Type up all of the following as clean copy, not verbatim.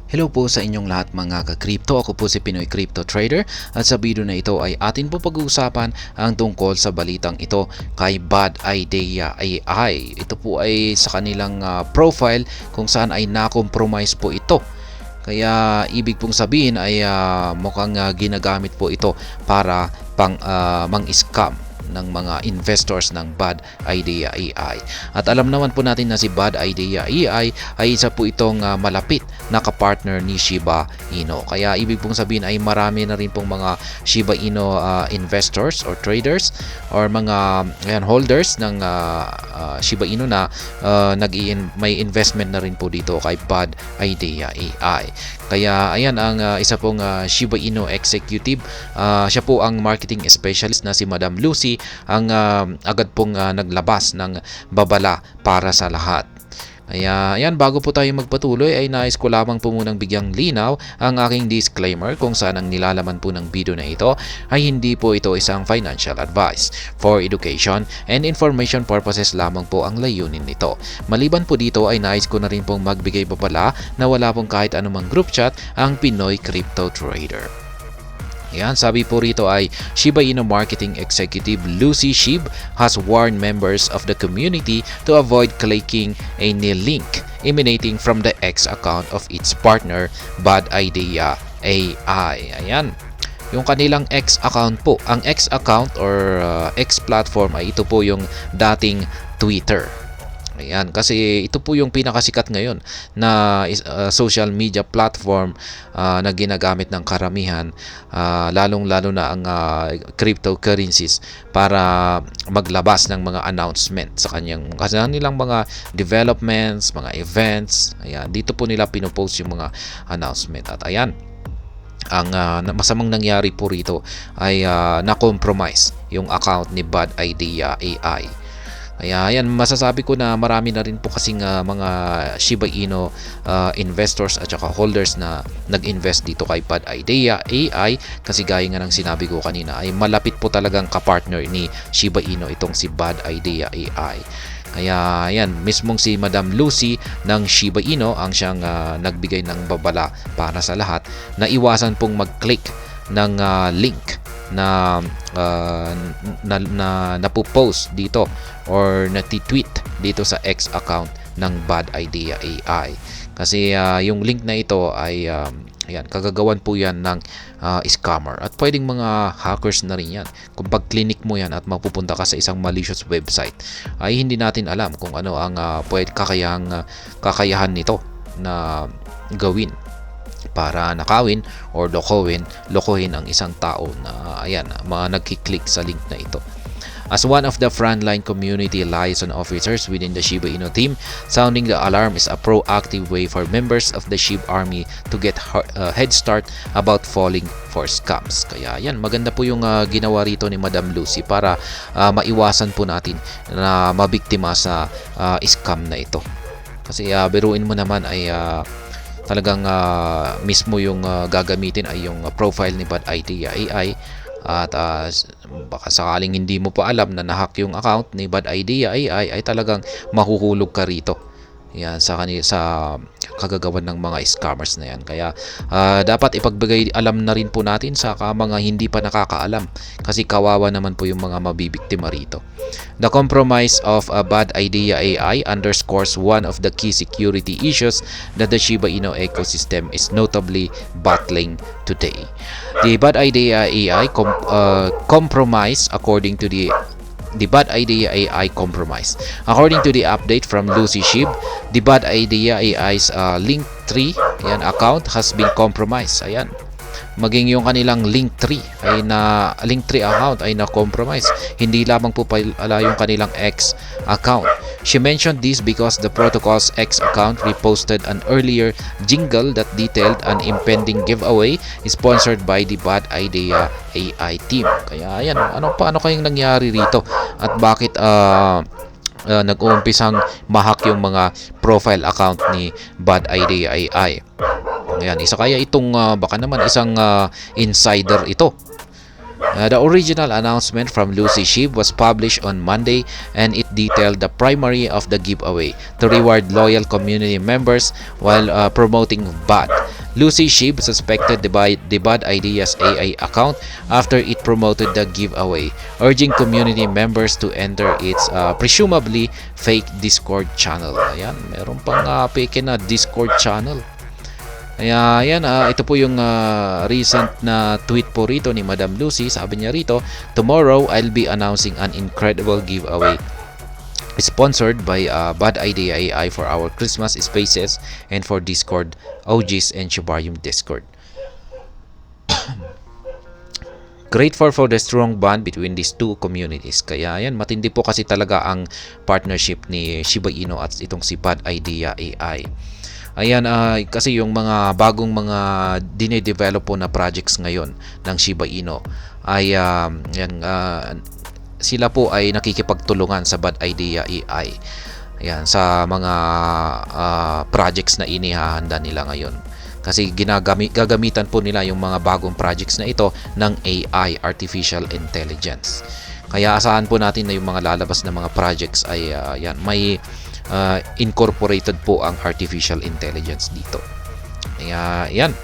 Hello po sa inyong lahat mga ka-crypto. Ako po si Pinoy Crypto Trader at sa video na ito ay atin po pag-uusapan ang tungkol sa balitang ito kay Bad Idea AI. Ito po ay sa kanilang profile kung saan ay na-compromise po ito. Kaya ibig pong sabihin ay mukhang ginagamit po ito para mang-scam ng mga investors ng Bad Idea AI. At alam naman po natin na si Bad Idea AI ay isa po itong malapit na kapartner ni Shiba Inu. Kaya ibig pong sabihin ay marami na rin pong mga Shiba Inu investors or traders or mga holders ng Shiba Inu na may investment na rin po dito kay Bad Idea AI. Kaya ayan ang isa pong Shiba Inu executive. Siya po ang marketing specialist na si Madam Lucy ang agad pong naglabas ng babala para sa lahat. Kaya ayan, bago po tayo magpatuloy ay nais ko lamang po munang bigyang linaw ang aking disclaimer kung saan ang nilalaman po ng video na ito ay hindi po ito isang financial advice. For education and information purposes lamang po ang layunin nito. Maliban po dito ay nais ko na rin pong magbigay babala na wala pong kahit anumang group chat ang Pinoy Crypto Trader. Yan, sabi po rito ay Shiba Inu Marketing Executive Lucy Shib has warned members of the community to avoid clicking any link emanating from the X account of its partner Bad Idea AI. Ayan. Yung kanilang X account po. Ang X account or X platform ay ito po yung dating Twitter. Ayan, kasi ito po yung pinakasikat ngayon na social media platform na ginagamit ng karamihan, lalong-lalo na ang cryptocurrencies para maglabas ng mga announcement sa kanilang mga developments, mga events. Ayan, dito po nila pinopost yung mga announcement. At ayan, ang masamang nangyari po rito ay na-compromise yung account ni Bad Idea AI. Kaya ayan, masasabi ko na marami na rin po kasing mga Shiba Inu investors at saka holders na nag-invest dito kay Bad Idea AI kasi gaya nga ng sinabi ko kanina ay malapit po talagang kapartner ni Shiba Inu itong si Bad Idea AI. Kaya ayan, mismong si Madam Lucy ng Shiba Inu ang siyang nagbigay ng babala para sa lahat na iwasan pong mag-click ng link na napopost dito or natitweet dito sa X account ng Bad Idea AI. Kasi yung link na ito ay ayan, kagagawan po yan ng scammer at pwedeng mga hackers na rin yan. Kung pag-clinic mo yan at mapupunta ka sa isang malicious website ay hindi natin alam kung ano ang kakayahan nito na gawin para nakawin or lokohin ang isang tao na ayan, mga nagkiklik sa link na ito. As one of the frontline community liaison officers within the Shiba Inu team, sounding the alarm is a proactive way for members of the SHIB army to get head start about falling for scams. Kaya yan, maganda po yung ginawa rito ni Madam Lucy para maiwasan po natin na mabiktima sa scam na ito. Kasi biruin mo naman ay talagang mismo yung gagamitin ay yung profile ni Bad Idea AI at baka sakaling hindi mo pa alam na nahack yung account ni Bad Idea AI ay talagang mahuhulog ka rito. Yan sa kagagawan ng mga scammers na yan. Kaya dapat ipagbigay alam na rin po natin sa mga hindi pa nakakaalam kasi kawawa naman po yung mga mabibiktima rito. The compromise of a Bad Idea AI underscores one of the key security issues that the Shiba Inu ecosystem is notably battling today. The Bad Idea AI compromise according to the Bad Idea AI compromise. According to the update from Lucy Shib, the Bad Idea AI's Linktree account has been compromised. Ayan. Maging yung kanilang Linktree account ay na-compromise. Hindi lamang po pala yung kanilang X account. She mentioned this because the protocol's X account reposted an earlier jingle that detailed an impending giveaway sponsored by the Bad Idea AI team. Kaya ayan, paano kayong nangyari rito at bakit nag-uumpisang mahack yung mga profile account ni Bad Idea AI? Ayan, isa kaya itong baka naman isang insider ito The original announcement from Lucy Shib was published on Monday, and it detailed the primary of the giveaway to reward loyal community members while promoting BAD. Lucy Shib suspected the Bad Ideas AI account after it promoted the giveaway, urging community members to enter its presumably fake Discord channel. Ayan, meron pang fake na Discord channel. Kaya yan, ito po yung recent na tweet po rito ni Madam Lucy. Sabi niya rito, "Tomorrow I'll be announcing an incredible giveaway sponsored by Bad Idea AI for our Christmas Spaces and for Discord OGs and Shibarium Discord. Grateful for the strong bond between these two communities." Kaya yan, matindi po kasi talaga ang partnership ni Shiba Inu at itong si Bad Idea AI. Ayan, kasi yung mga bagong mga dine-develop po na projects ngayon ng Shiba Inu ay sila po ay nakikipagtulungan sa Bad Idea AI. Ayan, sa mga projects na inihahanda nila ngayon. Kasi gagamitan po nila yung mga bagong projects na ito ng AI, Artificial Intelligence. Kaya asahan po natin na yung mga lalabas na mga projects ay may incorporated po ang artificial intelligence dito. Kaya yan.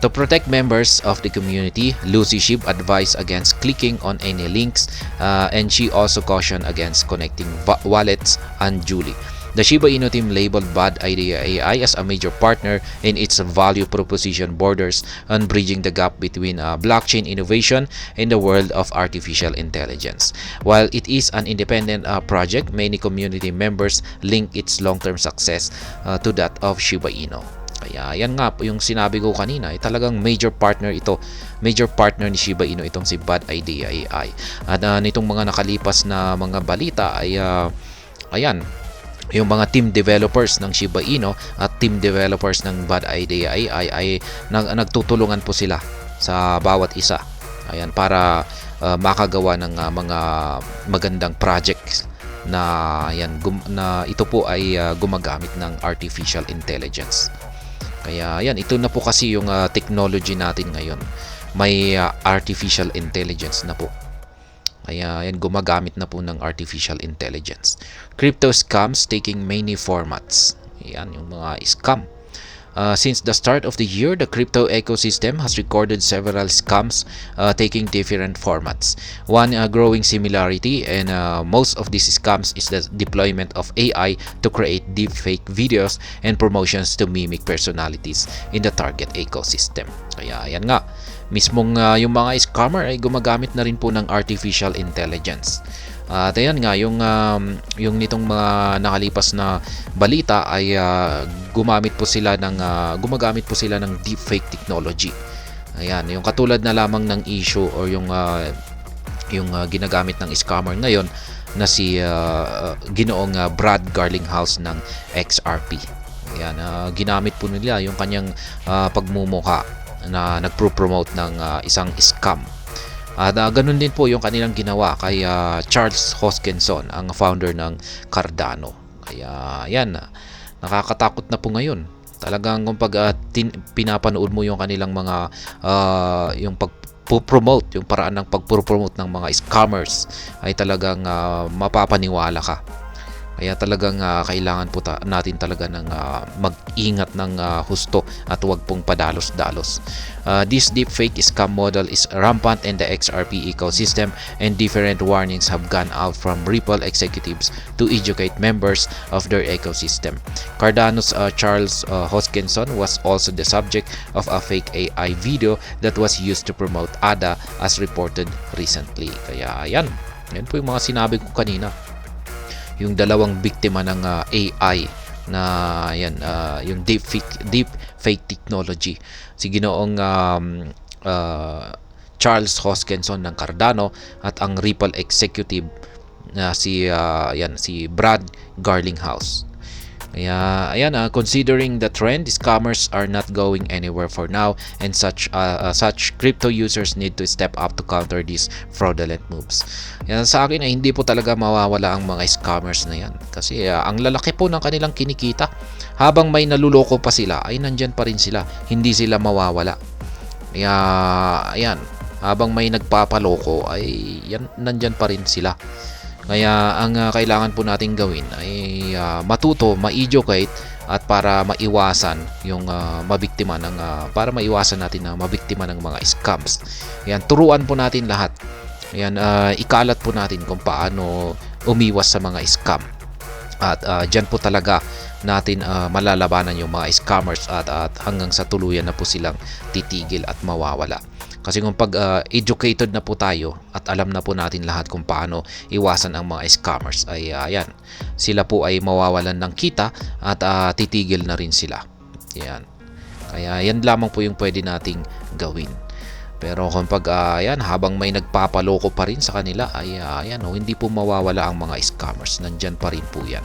To protect members of the community, Lucy Shib advised against clicking on any links, and she also cautioned against connecting wallets unduly. The Shiba Inu team labeled Bad Idea AI as a major partner in its value proposition borders on bridging the gap between blockchain innovation and the world of artificial intelligence. While it is an independent project, many community members link its long-term success to that of Shiba Inu. Kaya yan nga yung sinabi ko kanina, talagang major partner ito. Major partner ni Shiba Inu itong si Bad Idea AI. At nitong mga nakalipas na mga balita ay ayan, yung mga team developers ng Shiba Inu at team developers ng Bad Idea AI ay nagtutulungan po sila sa bawat isa. Ayan, para makagawa ng mga magandang projects na na ito po ay gumagamit ng artificial intelligence. Kaya yan, ito na po kasi yung technology natin ngayon. May artificial intelligence na po. Kaya yan, gumagamit na po ng artificial intelligence. Crypto scams taking many formats. Yan yung mga scam. Since the start of the year, the crypto ecosystem has recorded several scams taking different formats. One growing similarity, and most of these scams, is the deployment of AI to create deepfake videos and promotions to mimic personalities in the target ecosystem. Kaya yan nga, mismong yung mga scammer ay gumagamit na rin po ng artificial intelligence. At ayan nga, yung nitong mga nakalipas na balita ay gumagamit po sila ng deepfake technology. Ayan, yung katulad na lamang ng issue or yung ginagamit ng scammer ngayon na si Ginoong Brad Garlinghouse ng XRP. Ayan, ginamit po nila yung kanyang pagmumukha na nagpro-promote ng isang scam. At ganun din po yung kanilang ginawa kay Charles Hoskinson, ang founder ng Cardano. Kaya yan, nakakatakot na po ngayon. Talagang kung pinapanood mo yung kanilang mga yung pag-promote, yung paraan ng pag-promote ng mga scammers, ay talagang mapapaniwala ka. Kaya talagang kailangan po natin talaga ng mag-ingat ng husto at huwag pong padalos-dalos. This deepfake scam model is rampant in the XRP ecosystem, and different warnings have gone out from Ripple executives to educate members of their ecosystem. Cardano's Charles Hoskinson was also the subject of a fake AI video that was used to promote ADA, as reported recently. Kaya yan po yung mga sinabi ko kanina. Yung dalawang biktima ng AI na yan, yung deep fake technology, si Ginoong Charles Hoskinson ng Cardano at ang Ripple executive na si Brad Garlinghouse. Kaya ayan, considering the trend, scammers are not going anywhere for now, and such crypto users need to step up to counter these fraudulent moves. Yan, sa akin ay hindi po talaga mawawala ang mga scammers na yan, kasi ang lalaki po ng kanilang kinikita. Habang may naluloko pa sila, ay nandyan pa rin sila, hindi sila mawawala. Kaya ayan, habang may nagpapaloko ay nandyan pa rin sila. Kaya ang kailangan po nating gawin ay matuto, ma-educate at para maiwasan yung mabiktima ng para maiwasan natin na mabiktima ng mga scams. Yan, turuan po natin lahat. Yan, ikalat po natin kung paano umiwas sa mga scam. At dyan po talaga natin malalabanan yung mga scammers at hanggang sa tuluyan na po silang titigil at mawawala. Kasi kung pag educated na po tayo at alam na po natin lahat kung paano iwasan ang mga scammers ay ayan, sila po ay mawawalan ng kita at titigil na rin sila. Yan. Kaya yan lamang po yung pwede nating gawin. Pero kung ayan, habang may nagpapaloko pa rin sa kanila ay ayan, hindi po mawawala ang mga scammers. Nandyan pa rin po yan.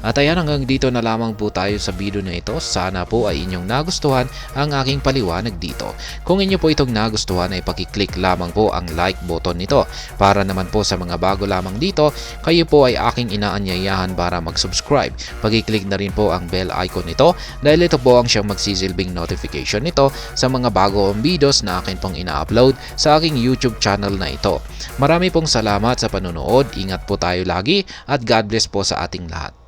At ayan, hanggang dito na lamang po tayo sa video na ito. Sana po ay inyong nagustuhan ang aking paliwanag dito. Kung inyo po itong nagustuhan ay pakiclick lamang po ang like button nito. Para naman po sa mga bago lamang dito, kayo po ay aking inaanyayahan para mag-subscribe. Pakiclick na rin po ang bell icon nito dahil ito po ang siyang magsisilbing notification nito sa mga bagong videos na akin pong ina-upload sa aking YouTube channel na ito. Marami pong salamat sa panonood. Ingat po tayo lagi at God bless po sa ating lahat.